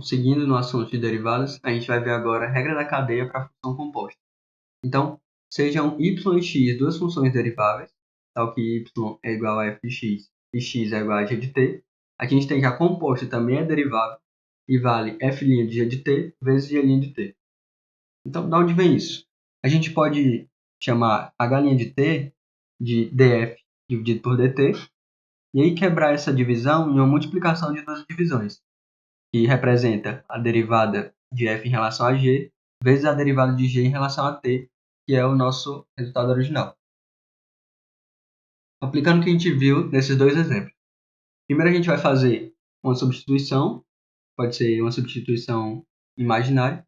seguindo no assunto de derivadas, a gente vai ver agora a regra da cadeia para a função composta. Então, sejam y e x duas funções deriváveis, tal que y é igual a f de x e x é igual a g de t, a gente tem que a composta também é derivável e vale f' de g de t vezes g' de t. Então, de onde vem isso? A gente pode chamar h' de t de df dividido por dt, e aí quebrar essa divisão em uma multiplicação de duas divisões, que representa a derivada de f em relação a g vezes a derivada de g em relação a t, que é o nosso resultado original. Aplicando o que a gente viu nesses dois exemplos. Primeiro a gente vai fazer uma substituição, pode ser uma substituição imaginária,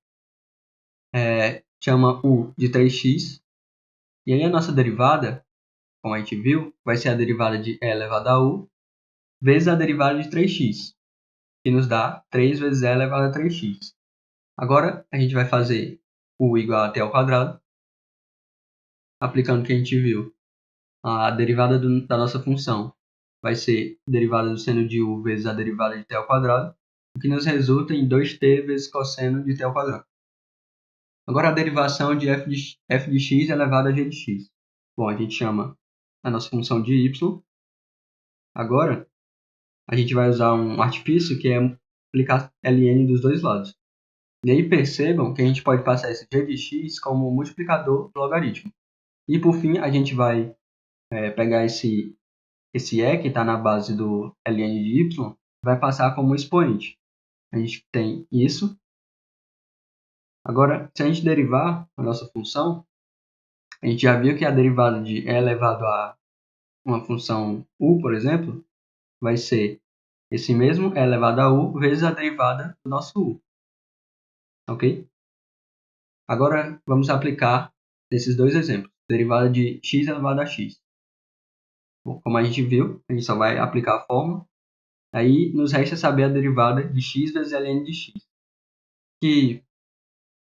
chama u de 3x, e aí a nossa derivada, como a gente viu, vai ser a derivada de e elevado a u vezes a derivada de 3x, que nos dá 3 vezes e elevado a 3x. Agora a gente vai fazer u igual a t ao quadrado, aplicando o que a gente viu. A derivada da nossa função vai ser a derivada do seno de u vezes a derivada de t ao quadrado, o que nos resulta em 2t vezes cosseno de t ao quadrado. Agora a derivação de f de x elevado a g de x. Bom, a gente chama a nossa função de y. Agora a gente vai usar um artifício que é aplicar ln dos dois lados. E aí percebam que a gente pode passar esse g de x como multiplicador do logaritmo. E por fim a gente vai pegar esse e que está na base do ln de y, vai passar como expoente. A gente tem isso. Agora, se a gente derivar a nossa função, a gente já viu que a derivada de e elevado a uma função u, por exemplo, vai ser esse mesmo e elevado a u vezes a derivada do nosso u. Ok? Agora, vamos aplicar esses dois exemplos. Derivada de x elevado a x. Bom, como a gente viu, a gente só vai aplicar a fórmula. Aí nos resta saber a derivada de x vezes ln de x. Que,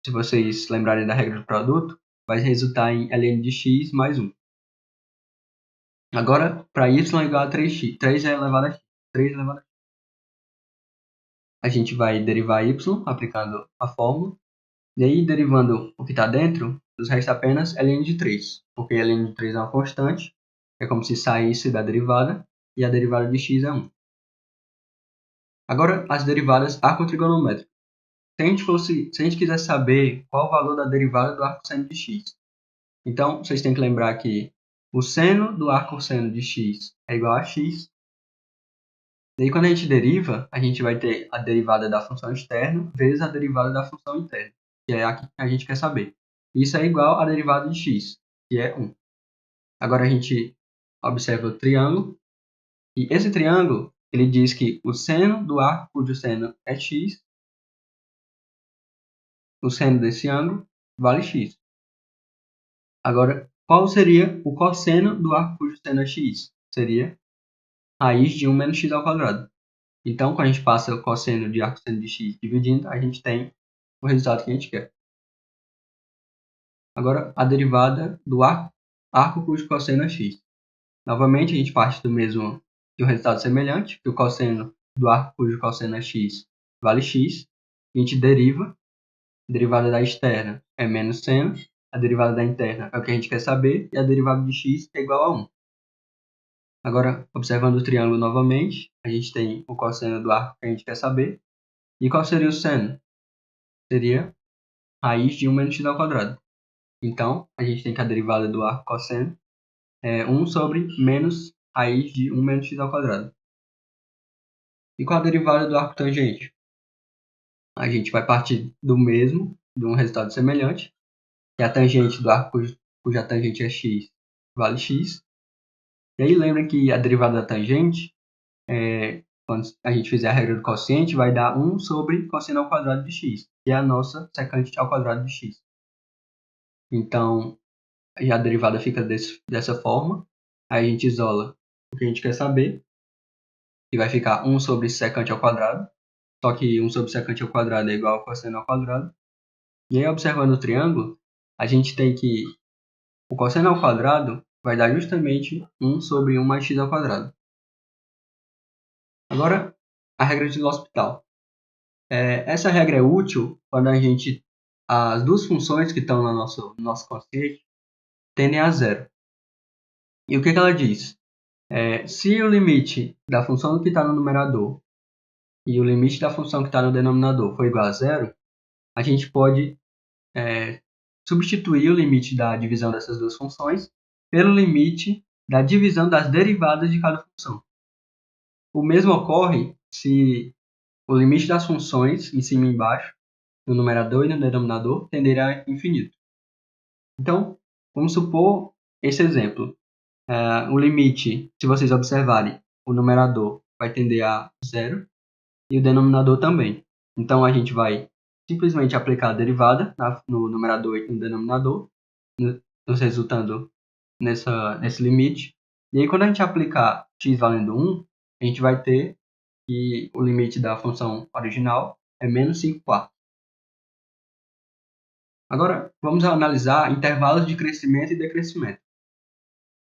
se vocês lembrarem da regra do produto, vai resultar em ln de x mais 1. Agora, para y igual a 3x, 3 elevado a x. 3 elevado a x. A gente vai derivar y aplicando a fórmula. E aí, derivando o que está dentro, nos resta apenas ln de 3. Porque ln de 3 é uma constante. É como se saísse da derivada. E a derivada de x é 1. Agora, as derivadas arcotrigonométricas. Se a gente quiser saber qual o valor da derivada do arcosseno de x, então vocês têm que lembrar que o seno do arcosseno de x é igual a x. E aí, quando a gente deriva, a gente vai ter a derivada da função externa vezes a derivada da função interna, que é a que a gente quer saber. Isso é igual à derivada de x, que é 1. Agora a gente observa o triângulo, e esse triângulo ele diz que o seno do arco cujo seno é x, o seno desse ângulo vale x. Agora, qual seria o cosseno do arco cujo seno é x? Seria raiz de 1 menos x ao quadrado. Então, quando a gente passa o cosseno de arcosseno de x dividindo, a gente tem o resultado que a gente quer. Agora, a derivada do arco cujo cosseno é x. Novamente, a gente parte do mesmo de um resultado semelhante, que o cosseno do arco cujo cosseno é x vale x. A gente deriva. A derivada da externa é menos seno. A derivada da interna é o que a gente quer saber. E a derivada de x é igual a 1. Agora, observando o triângulo novamente, a gente tem o cosseno do arco que a gente quer saber. E qual seria o seno? Seria raiz de 1 menos x ao quadrado. Então, a gente tem que a derivada do arco cosseno é 1 sobre menos raiz de 1 menos x ao quadrado. E qual a derivada do arco tangente? A gente vai partir do mesmo, de um resultado semelhante, que a tangente do arco cuja tangente é x vale x. E aí lembra que a derivada da tangente, quando a gente fizer a regra do quociente, vai dar 1 sobre cosseno ao quadrado de x, que é a nossa secante ao quadrado de x. Então, a derivada fica dessa forma. Aí a gente isola o que a gente quer saber, e vai ficar 1 sobre secante ao quadrado. Só que 1 sobre secante ao quadrado é igual a cosseno ao quadrado. E aí, observando o triângulo, a gente tem que o cosseno ao quadrado vai dar justamente 1 sobre 1 mais x ao quadrado. Agora, a regra de L'Hospital. Essa regra é útil quando as duas funções que estão no nosso quociente tendem a zero. E o que ela diz? Se o limite da função que está no numerador e o limite da função que está no denominador for igual a zero, a gente pode substituir o limite da divisão dessas duas funções pelo limite da divisão das derivadas de cada função. O mesmo ocorre se o limite das funções em cima e embaixo, no numerador e no denominador, tender a infinito. Então, vamos supor esse exemplo. O limite, se vocês observarem, o numerador vai tender a zero e o denominador também. Então, a gente vai simplesmente aplicar a derivada no numerador e no denominador, nos resultando nesse limite. E aí, quando a gente aplicar x valendo 1, a gente vai ter que o limite da função original é menos 5 quartos. Agora, vamos analisar intervalos de crescimento e decrescimento.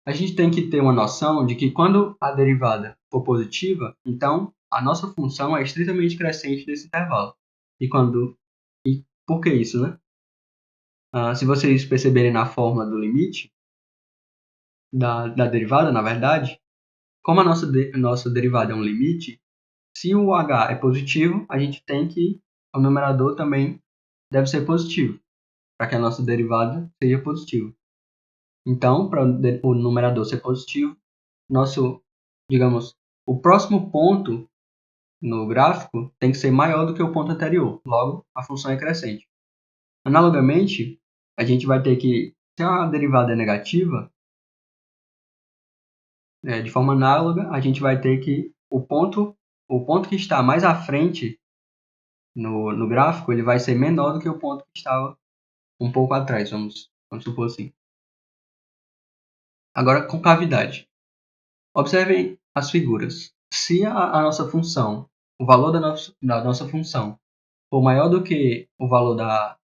A gente tem que ter uma noção de que quando a derivada for positiva, então a nossa função é estritamente crescente nesse intervalo. E por que isso, né? Se vocês perceberem na fórmula do limite da derivada, na verdade, como a nossa derivada é um limite, se o h é positivo, a gente tem que o numerador também deve ser positivo, para que a nossa derivada seja positiva. Então, para o numerador ser positivo, o próximo ponto no gráfico tem que ser maior do que o ponto anterior. Logo, a função é crescente. Analogamente, a gente vai ter que, se a derivada é negativa, de forma análoga, a gente vai ter que o ponto que está mais à frente no gráfico, ele vai ser menor do que o ponto que estava um pouco atrás, vamos supor assim. Agora, concavidade. Observem as figuras. Se a nossa função, o valor da nossa função, for maior do que o valor da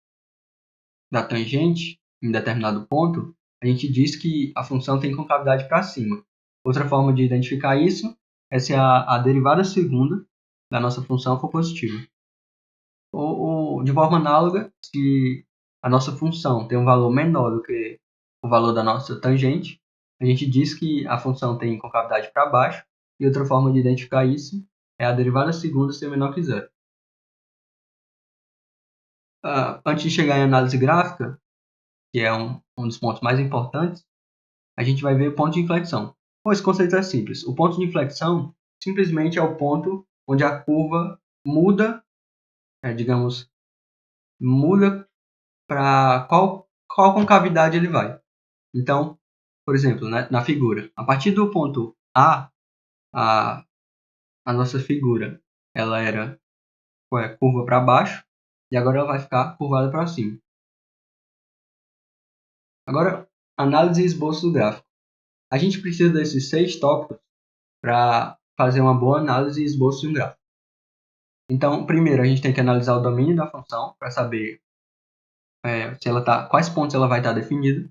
tangente em determinado ponto, a gente diz que a função tem concavidade para cima. Outra forma de identificar isso é se a derivada segunda da nossa função for positiva. Ou de forma análoga, se a nossa função tem um valor menor do que o valor da nossa tangente, a gente diz que a função tem concavidade para baixo, e outra forma de identificar isso é a derivada segunda ser menor que zero. Antes de chegar em análise gráfica, que é um dos pontos mais importantes, a gente vai ver o ponto de inflexão. Esse conceito é simples. O ponto de inflexão simplesmente é o ponto onde a curva muda, muda para qual concavidade ele vai. Então, por exemplo, na figura, a partir do ponto A, a nossa figura ela era curva para baixo e agora ela vai ficar curvada para cima. Agora, análise e esboço do gráfico. A gente precisa desses 6 tópicos para fazer uma boa análise e esboço de um gráfico. Então, primeiro, a gente tem que analisar o domínio da função para saber quais pontos ela vai estar definida.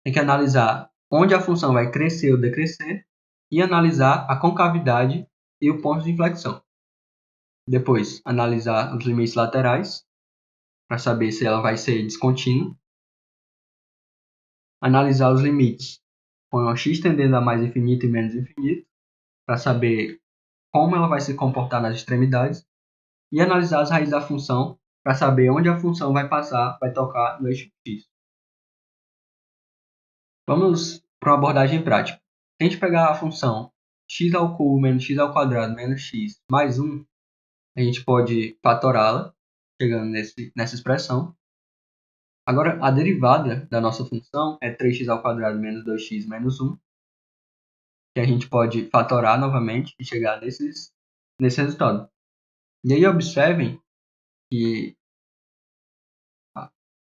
Tem que analisar onde a função vai crescer ou decrescer e analisar a concavidade e o ponto de inflexão. Depois, analisar os limites laterais para saber se ela vai ser descontínua. Analisar os limites com o x tendendo a mais infinito e menos infinito para saber como ela vai se comportar nas extremidades. E analisar as raízes da função para saber onde a função vai tocar no eixo x. Vamos para uma abordagem prática. Se a gente pegar a função x ao cubo menos x ao quadrado menos x mais 1, a gente pode fatorá-la, chegando nessa expressão. Agora, a derivada da nossa função é 3x ao quadrado menos 2x menos 1, que a gente pode fatorar novamente e chegar nesse resultado. E aí observem que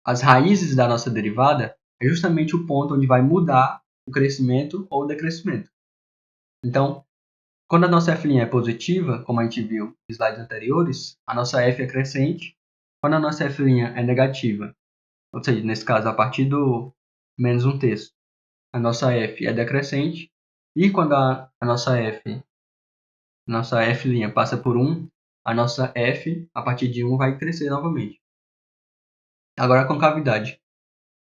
as raízes da nossa derivada é justamente o ponto onde vai mudar o crescimento ou o decrescimento. Então, quando a nossa f' é positiva, como a gente viu nos slides anteriores, a nossa f é crescente. Quando a nossa f' é negativa, ou seja, nesse caso a partir do menos 1/3, a nossa f é decrescente. E quando a nossa f' passa por 1, a nossa f, a partir de 1, vai crescer novamente. Agora a concavidade.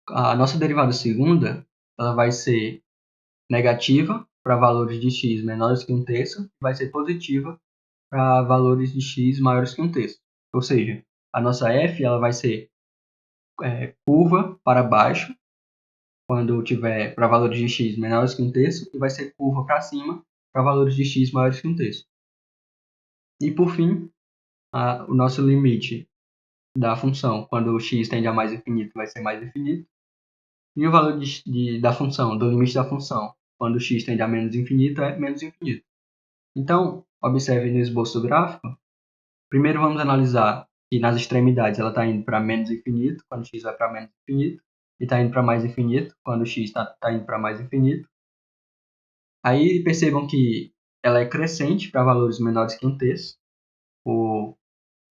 A nossa derivada segunda, ela vai ser negativa para valores de x menores que 1/3, vai ser positiva para valores de x maiores que 1/3. Ou seja, a nossa f ela vai ser curva para baixo, quando tiver para valores de x menores que 1/3, e vai ser curva para cima para valores de x maiores que 1/3. E por fim, o nosso limite da função, quando o x tende a mais infinito, vai ser mais infinito. E o valor da função, do limite da função, quando o x tende a menos infinito, é menos infinito. Então, observe no esboço do gráfico. Primeiro vamos analisar que nas extremidades ela está indo para menos infinito, quando o x vai para menos infinito, e está indo para mais infinito, quando o x está indo para mais infinito. Aí percebam que ela é crescente para valores menores que 1/3, ou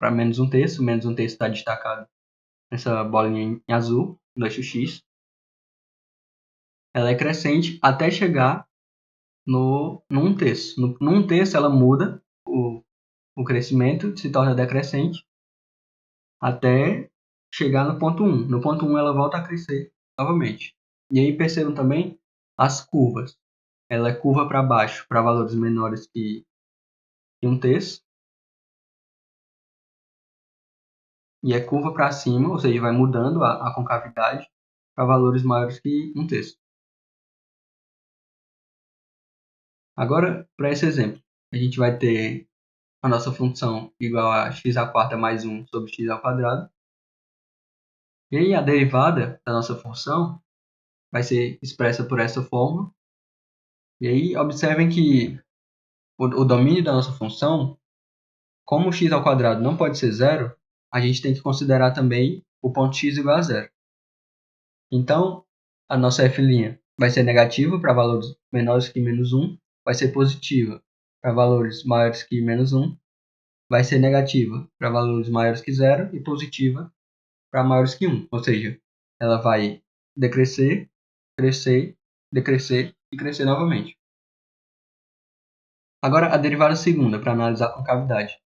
para menos 1/3, menos 1/3 está destacado nessa bolinha em azul, no eixo x. Ela é crescente até chegar no 1/3. No 1/3 ela muda o crescimento, se torna decrescente, até chegar no ponto 1. No ponto 1 ela volta a crescer novamente. E aí percebam também as curvas. Ela é curva para baixo para valores menores que 1/3. E é curva para cima, ou seja, vai mudando a concavidade para valores maiores que 1/3. Agora, para esse exemplo, a gente vai ter a nossa função igual a x² mais 1 sobre x². E aí a derivada da nossa função vai ser expressa por essa fórmula. E aí observem que o domínio da nossa função, como o x² não pode ser zero, a gente tem que considerar também o ponto x igual a zero. Então, a nossa f' vai ser negativa para valores menores que menos 1, vai ser positiva para valores maiores que menos 1, vai ser negativa para valores maiores que 0 e positiva para maiores que 1. Ou seja, ela vai decrescer, crescer, decrescer e crescer novamente. Agora, a derivada segunda, para analisar a concavidade.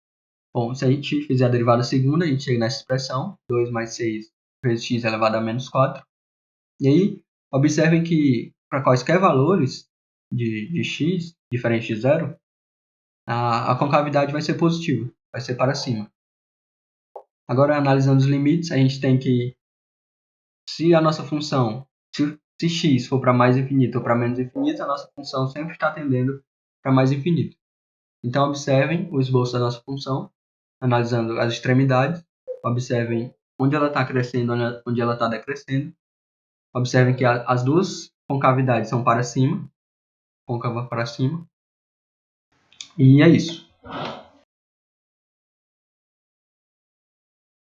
Bom, se a gente fizer a derivada segunda, a gente chega nessa expressão, 2 mais 6 vezes x elevado a menos 4. E aí, observem que para quaisquer valores de x, diferente de zero, a concavidade vai ser positiva, vai ser para cima. Agora, analisando os limites, a gente tem que, se a nossa função, se x for para mais infinito ou para menos infinito, a nossa função sempre está tendendo para mais infinito. Então, observem o esboço da nossa função, analisando as extremidades, observem onde ela está crescendo, onde ela está decrescendo. Observem que as duas concavidades são para cima, côncava para cima. E é isso.